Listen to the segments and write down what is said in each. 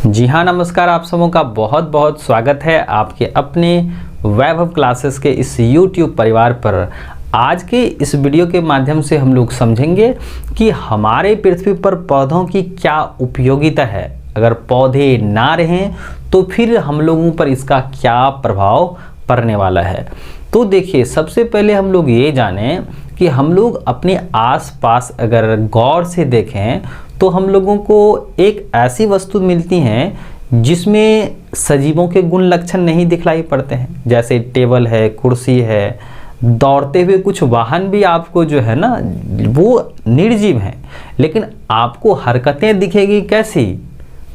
जी हाँ, नमस्कार। आप सबों का बहुत बहुत स्वागत है आपके अपने वैभव क्लासेस के इस YouTube परिवार पर। आज के इस वीडियो के माध्यम से हम लोग समझेंगे कि हमारे पृथ्वी पर पौधों की क्या उपयोगिता है। अगर पौधे ना रहें तो फिर हम लोगों पर इसका क्या प्रभाव पड़ने वाला है। तो देखिए, सबसे पहले हम लोग ये जानें कि हम लोग अपने आसपास अगर गौर से देखें तो हम लोगों को एक ऐसी वस्तु मिलती हैं जिसमें सजीवों के गुण लक्षण नहीं दिखलाई पड़ते हैं। जैसे टेबल है, कुर्सी है, दौड़ते हुए कुछ वाहन भी आपको जो है ना वो निर्जीव हैं, लेकिन आपको हरकतें दिखेगी कैसी,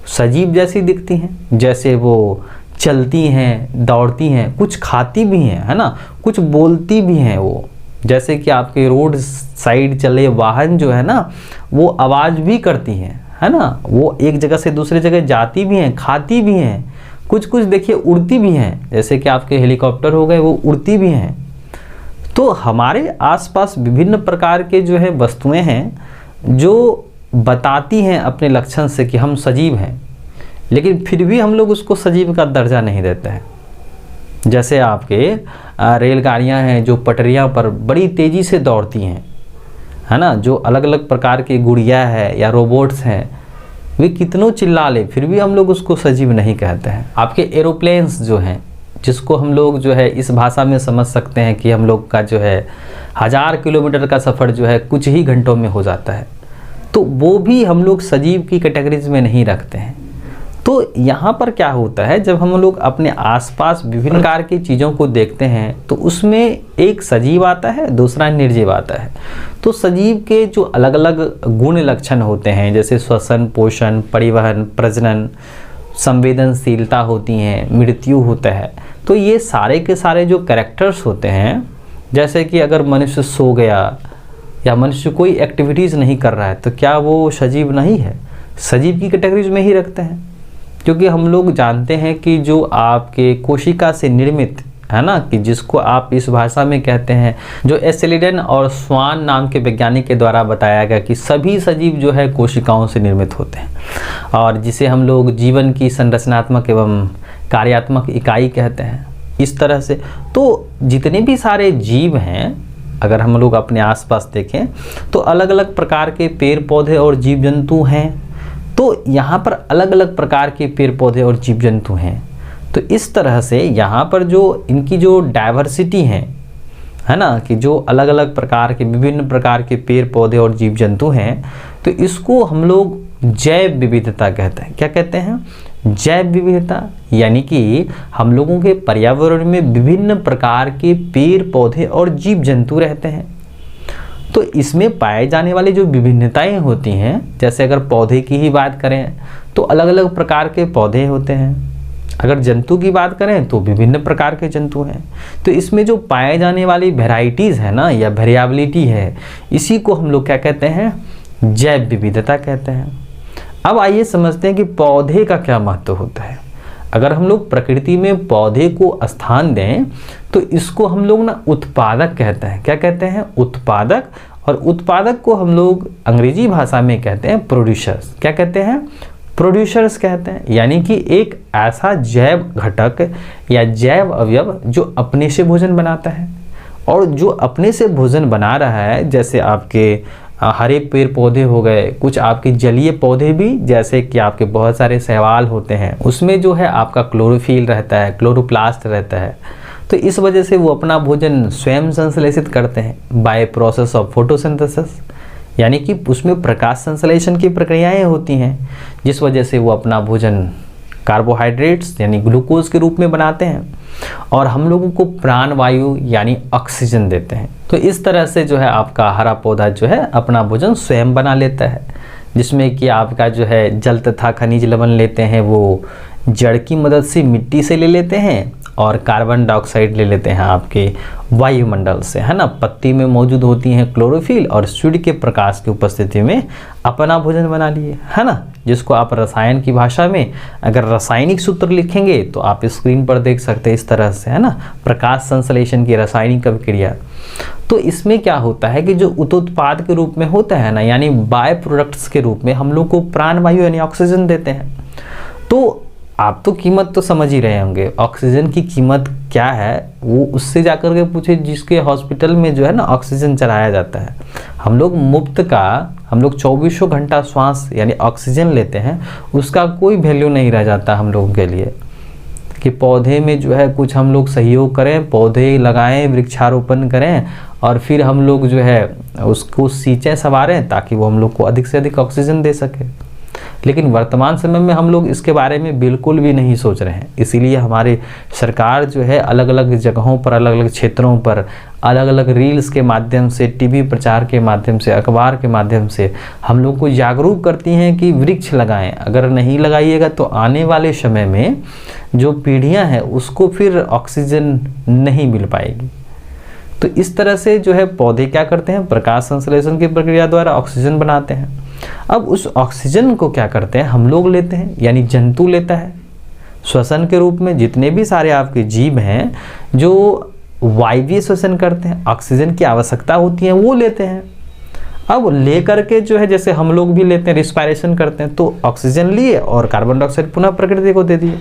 सजीव जैसी दिखती हैं। जैसे वो चलती हैं, दौड़ती हैं, कुछ खाती भी हैं, है ना, कुछ बोलती भी हैं। वो जैसे कि आपके रोड साइड चले वाहन जो है ना वो आवाज़ भी करती हैं, है ना, वो एक जगह से दूसरे जगह जाती भी हैं, खाती भी हैं, कुछ कुछ देखिए उड़ती भी हैं। जैसे कि आपके हेलीकॉप्टर हो गए, वो उड़ती भी हैं। तो हमारे आसपास विभिन्न प्रकार के जो है वस्तुएं हैं जो बताती हैं अपने लक्षण से कि हम सजीव हैं, लेकिन फिर भी हम लोग उसको सजीव का दर्जा नहीं देते हैं। जैसे आपके रेलगाड़ियां हैं जो पटरियां पर बड़ी तेज़ी से दौड़ती हैं, है ना, जो अलग अलग प्रकार की गुड़िया है या रोबोट्स हैं, वे कितनों चिल्ला ले फिर भी हम लोग उसको सजीव नहीं कहते हैं। आपके एरोप्लेन्स जो हैं, जिसको हम लोग जो है इस भाषा में समझ सकते हैं कि हम लोग का जो है 1000 किलोमीटर का सफ़र जो है कुछ ही घंटों में हो जाता है, तो वो भी हम लोग सजीव की कैटेगरीज में नहीं रखते हैं। तो यहाँ पर क्या होता है, जब हम लोग अपने आसपास विभिन्न प्रकार की चीज़ों को देखते हैं तो उसमें एक सजीव आता है, दूसरा निर्जीव आता है। तो सजीव के जो अलग अलग गुण लक्षण होते हैं, जैसे श्वसन, पोषण, परिवहन, प्रजनन, संवेदनशीलता होती हैं, मृत्यु होता है। तो ये सारे के सारे जो कैरेक्टर्स होते हैं, जैसे कि अगर मनुष्य सो गया या मनुष्य कोई एक्टिविटीज़ नहीं कर रहा है तो क्या वो सजीव नहीं है, सजीव की कैटेगरीज में ही रखते हैं। क्योंकि हम लोग जानते हैं कि जो आपके कोशिका से निर्मित है ना, कि जिसको आप इस भाषा में कहते हैं, जो एसेलिडन और स्वान नाम के वैज्ञानिक के द्वारा बताया गया कि सभी सजीव जो है कोशिकाओं से निर्मित होते हैं, और जिसे हम लोग जीवन की संरचनात्मक एवं कार्यात्मक इकाई कहते हैं। इस तरह से तो जितने भी सारे जीव हैं, अगर हम लोग अपने आसपास देखें तो अलग अलग प्रकार के पेड़ पौधे और जीव जंतु हैं। तो यहाँ पर अलग अलग प्रकार के पेड़ पौधे और जीव जंतु हैं। तो इस तरह से यहाँ पर जो इनकी जो डाइवर्सिटी है ना, कि जो अलग अलग प्रकार के विभिन्न प्रकार के पेड़ पौधे और जीव जंतु हैं, तो इसको हम लोग जैव विविधता कहते हैं। क्या कहते हैं? जैव विविधता। यानी कि हम लोगों के पर्यावरण में विभिन्न प्रकार के पेड़ पौधे और जीव जंतु रहते हैं। तो इसमें पाए जाने वाली जो विभिन्नताएं होती हैं, जैसे अगर पौधे की ही बात करें तो अलग अलग प्रकार के पौधे होते हैं, अगर जंतु की बात करें तो विभिन्न प्रकार के जंतु हैं। तो इसमें जो पाए जाने वाली वेराइटीज़ है ना, या वेरिएबिलिटी है, इसी को हम लोग क्या कहते हैं? जैव विविधता कहते हैं। अब आइए समझते हैं कि पौधे का क्या महत्व होता है। अगर हम लोग प्रकृति में पौधे को स्थान दें तो इसको हम लोग ना उत्पादक कहते हैं। क्या कहते हैं? उत्पादक। और उत्पादक को हम लोग अंग्रेजी भाषा में कहते हैं प्रोड्यूसर्स। क्या कहते हैं? प्रोड्यूसर्स कहते हैं। यानी कि एक ऐसा जैव घटक या जैव अवयव जो अपने से भोजन बनाता है, और जो अपने से भोजन बना रहा है, जैसे आपके हरे पेड़ पौधे हो गए, कुछ आपके जलीय पौधे भी, जैसे कि आपके बहुत सारे शैवाल होते हैं, उसमें जो है आपका क्लोरोफिल रहता है, क्लोरोप्लास्ट रहता है। तो इस वजह से वो अपना भोजन स्वयं संश्लेषित करते हैं बाय प्रोसेस ऑफ फोटोसिंथेसिस। यानी कि उसमें प्रकाश संश्लेषण की प्रक्रियाएं होती हैं, जिस वजह से वो अपना भोजन कार्बोहाइड्रेट्स यानी ग्लूकोज के रूप में बनाते हैं, और हम लोगों को प्राण वायु यानी ऑक्सीजन देते हैं। तो इस तरह से जो है आपका हरा पौधा जो है अपना भोजन स्वयं बना लेता है, जिसमें कि आपका जो है जल तथा खनिज लवण लेते हैं वो जड़ की मदद से मिट्टी से ले लेते हैं, और कार्बन डाइऑक्साइड ले लेते हैं आपके वायुमंडल से, है ना। पत्ती में मौजूद होती हैं क्लोरोफिल, और सूर्य के प्रकाश की उपस्थिति में अपना भोजन बना लिए, है ना, जिसको आप रसायन की भाषा में अगर रासायनिक सूत्र लिखेंगे तो आप स्क्रीन पर देख सकते हैं इस तरह से, है ना, प्रकाश संश्लेषण की रासायनिक अभिक्रिया। तो इसमें क्या होता है कि जो उत्पाद के रूप में होता है ना, यानी बाय प्रोडक्ट्स के रूप में हम लोग को प्राण वायु यानी ऑक्सीजन देते हैं। तो आप तो कीमत तो समझ ही रहे होंगे, ऑक्सीजन की कीमत क्या है वो उससे जाकर के पूछे जिसके हॉस्पिटल में जो है ना ऑक्सीजन चलाया जाता है। हम लोग मुफ्त का, हम लोग 24 घंटा श्वास यानी ऑक्सीजन लेते हैं, उसका कोई वैल्यू नहीं रह जाता हम लोगों के लिए कि पौधे में जो है कुछ हम लोग सहयोग करें, पौधे लगाएं, वृक्षारोपण करें और फिर हम लोग जो है उसको सींचें, संवारें ताकि वो हम लोग को अधिक से अधिक ऑक्सीजन दे सके। लेकिन वर्तमान समय में हम लोग इसके बारे में बिल्कुल भी नहीं सोच रहे हैं। इसीलिए हमारी सरकार जो है अलग अलग जगहों पर, अलग अलग क्षेत्रों पर, अलग अलग रील्स के माध्यम से, टीवी प्रचार के माध्यम से, अखबार के माध्यम से हम लोग को जागरूक करती हैं कि वृक्ष लगाएं। अगर नहीं लगाइएगा तो आने वाले समय में जो पीढ़ियां हैं उसको फिर ऑक्सीजन नहीं मिल पाएगी। तो इस तरह से जो है पौधे क्या करते हैं, प्रकाश संश्लेषण की प्रक्रिया द्वारा ऑक्सीजन बनाते हैं। अब उस ऑक्सीजन को क्या करते हैं, हम लोग लेते हैं, यानी जंतु लेता है श्वसन के रूप में। जितने भी सारे आपके जीव हैं जो वायवीय श्वसन करते हैं, ऑक्सीजन की आवश्यकता होती है, वो लेते हैं। अब ले करके जो है जैसे हम लोग भी लेते हैं, रिस्पायरेशन करते हैं, तो ऑक्सीजन लिए और कार्बन डाइऑक्साइड पुनः प्रकृति को दे दिए।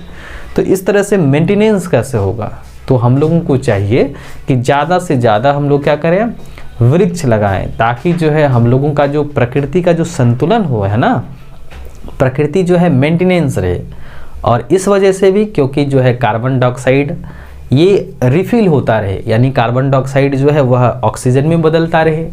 तो इस तरह से मेंटेनेंस कैसे होगा, तो हम लोगों को चाहिए कि ज़्यादा से ज़्यादा हम लोग क्या करें, वृक्ष लगाएं, ताकि जो है हम लोगों का जो प्रकृति का जो संतुलन हो, है ना, प्रकृति जो है मेंटेनेंस रहे। और इस वजह से भी क्योंकि जो है कार्बन डाइऑक्साइड ये रिफिल होता रहे, यानी कार्बन डाइऑक्साइड जो है वह ऑक्सीजन में बदलता रहे।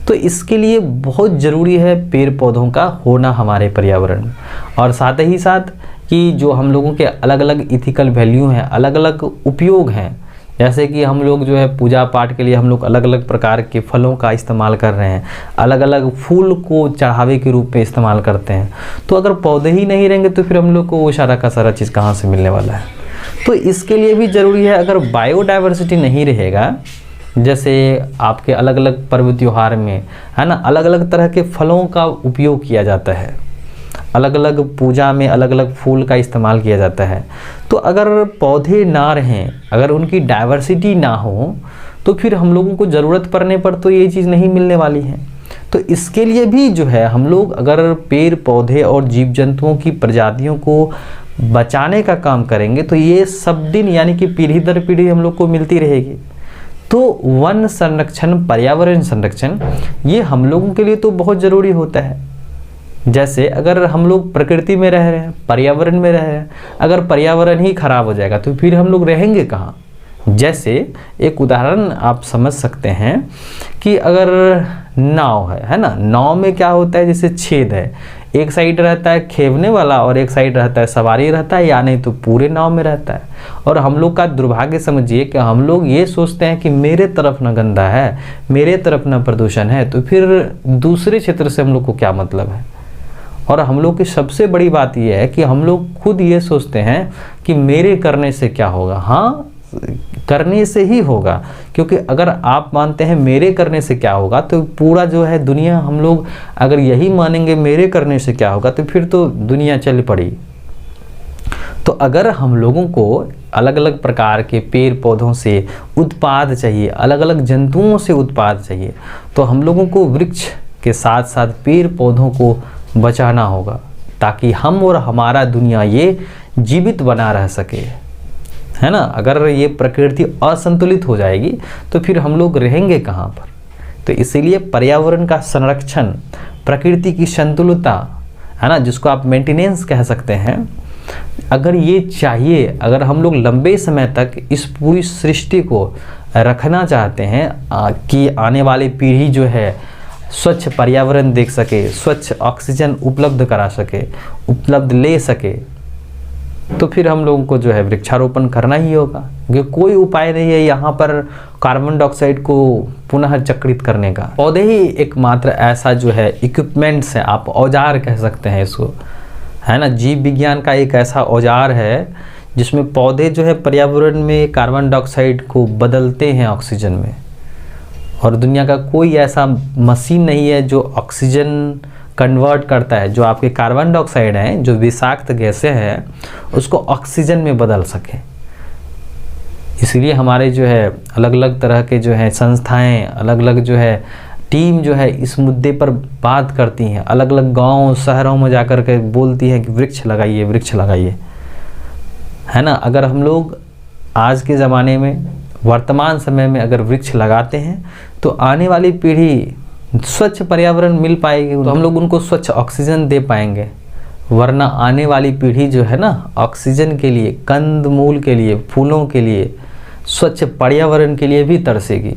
तो इसके लिए बहुत ज़रूरी है पेड़ पौधों का होना हमारे पर्यावरण में। और साथ ही साथ कि जो हम लोगों के अलग अलग इथिकल वैल्यू हैं, अलग अलग उपयोग हैं, जैसे कि हम लोग जो है पूजा पाठ के लिए हम लोग अलग अलग प्रकार के फलों का इस्तेमाल कर रहे हैं, अलग अलग फूल को चढ़ावे के रूप में इस्तेमाल करते हैं। तो अगर पौधे ही नहीं रहेंगे तो फिर हम लोग को वो सारा का सारा चीज़ कहाँ से मिलने वाला है। तो इसके लिए भी ज़रूरी है, अगर बायोडाइवर्सिटी नहीं रहेगा, जैसे आपके अलग अलग पर्व त्योहार में है ना अलग अलग तरह के फलों का उपयोग किया जाता है, अलग अलग पूजा में अलग अलग फूल का इस्तेमाल किया जाता है। तो अगर पौधे ना रहें, अगर उनकी डाइवर्सिटी ना हो, तो फिर हम लोगों को ज़रूरत पड़ने पर तो ये चीज़ नहीं मिलने वाली है। तो इसके लिए भी जो है हम लोग अगर पेड़ पौधे और जीव जंतुओं की प्रजातियों को बचाने का काम करेंगे तो ये सब दिन यानी कि पीढ़ी दर पीढ़ी हम लोग को मिलती रहेगी। तो वन संरक्षण, पर्यावरण संरक्षण ये हम लोगों के लिए तो बहुत ज़रूरी होता है। जैसे अगर हम लोग प्रकृति में रह रहे हैं, पर्यावरण में रह रहे हैं, अगर पर्यावरण ही खराब हो जाएगा तो फिर हम लोग रहेंगे कहाँ। जैसे एक उदाहरण आप समझ सकते हैं कि अगर नाव है ना, नाव में क्या होता है, जैसे छेद है, एक साइड रहता है खेवने वाला और एक साइड रहता है सवारी रहता है, या नहीं तो पूरे नाव में रहता है। और हम लोग का दुर्भाग्य समझिए कि हम लोग ये सोचते हैं कि मेरे तरफ ना गंदा है, मेरे तरफ ना प्रदूषण है, तो फिर दूसरे क्षेत्र से हम लोग को क्या मतलब है। और हम लोग की सबसे बड़ी बात यह है कि हम लोग खुद ये सोचते हैं कि मेरे करने से क्या होगा। हाँ, करने से ही होगा, क्योंकि अगर आप मानते हैं मेरे करने से क्या होगा तो पूरा जो है दुनिया, हम लोग अगर यही मानेंगे मेरे करने से क्या होगा तो फिर तो दुनिया चल पड़ी। तो अगर हम लोगों को अलग अलग प्रकार के पेड़ पौधों से उत्पाद चाहिए, अलग अलग जंतुओं से उत्पाद चाहिए, तो हम लोगों को वृक्ष के साथ साथ पेड़ पौधों को बचाना होगा, ताकि हम और हमारा दुनिया ये जीवित बना रह सके, है ना। अगर ये प्रकृति असंतुलित हो जाएगी तो फिर हम लोग रहेंगे कहाँ पर। तो इसीलिए पर्यावरण का संरक्षण, प्रकृति की संतुलितता, है ना, जिसको आप मेंटेनेंस कह सकते हैं, अगर ये चाहिए, अगर हम लोग लंबे समय तक इस पूरी सृष्टि को रखना चाहते हैं कि आने वाली पीढ़ी जो है स्वच्छ पर्यावरण देख सके, स्वच्छ ऑक्सीजन उपलब्ध करा सके, उपलब्ध ले सके, तो फिर हम लोगों को जो है वृक्षारोपण करना ही होगा, क्योंकि कोई उपाय नहीं है यहाँ पर कार्बन डाइऑक्साइड को पुनः चक्रित करने का। पौधे ही एकमात्र ऐसा जो है इक्विपमेंट्स है, आप औजार कह सकते हैं इसको, है ना। जीव विज्ञान का एक ऐसा औजार है जिसमें पौधे जो है पर्यावरण में कार्बन डाइऑक्साइड को बदलते हैं ऑक्सीजन में। और दुनिया का कोई ऐसा मशीन नहीं है जो ऑक्सीजन कन्वर्ट करता है, जो आपके कार्बन डाइऑक्साइड हैं, जो विषाक्त गैसें हैं, उसको ऑक्सीजन में बदल सके। इसलिए हमारे जो है अलग अलग तरह के जो है संस्थाएं, अलग अलग जो है टीम जो है इस मुद्दे पर बात करती हैं, अलग अलग गांव शहरों में जाकर के बोलती हैं कि वृक्ष लगाइए, वृक्ष लगाइए, है ना। अगर हम लोग आज के ज़माने में, वर्तमान समय में अगर वृक्ष लगाते हैं तो आने वाली पीढ़ी स्वच्छ पर्यावरण मिल पाएगी, तो हम लोग उनको स्वच्छ ऑक्सीजन दे पाएंगे। वरना आने वाली पीढ़ी जो है ना, ऑक्सीजन के लिए, कंद मूल के लिए, फूलों के लिए, स्वच्छ पर्यावरण के लिए भी तरसेगी।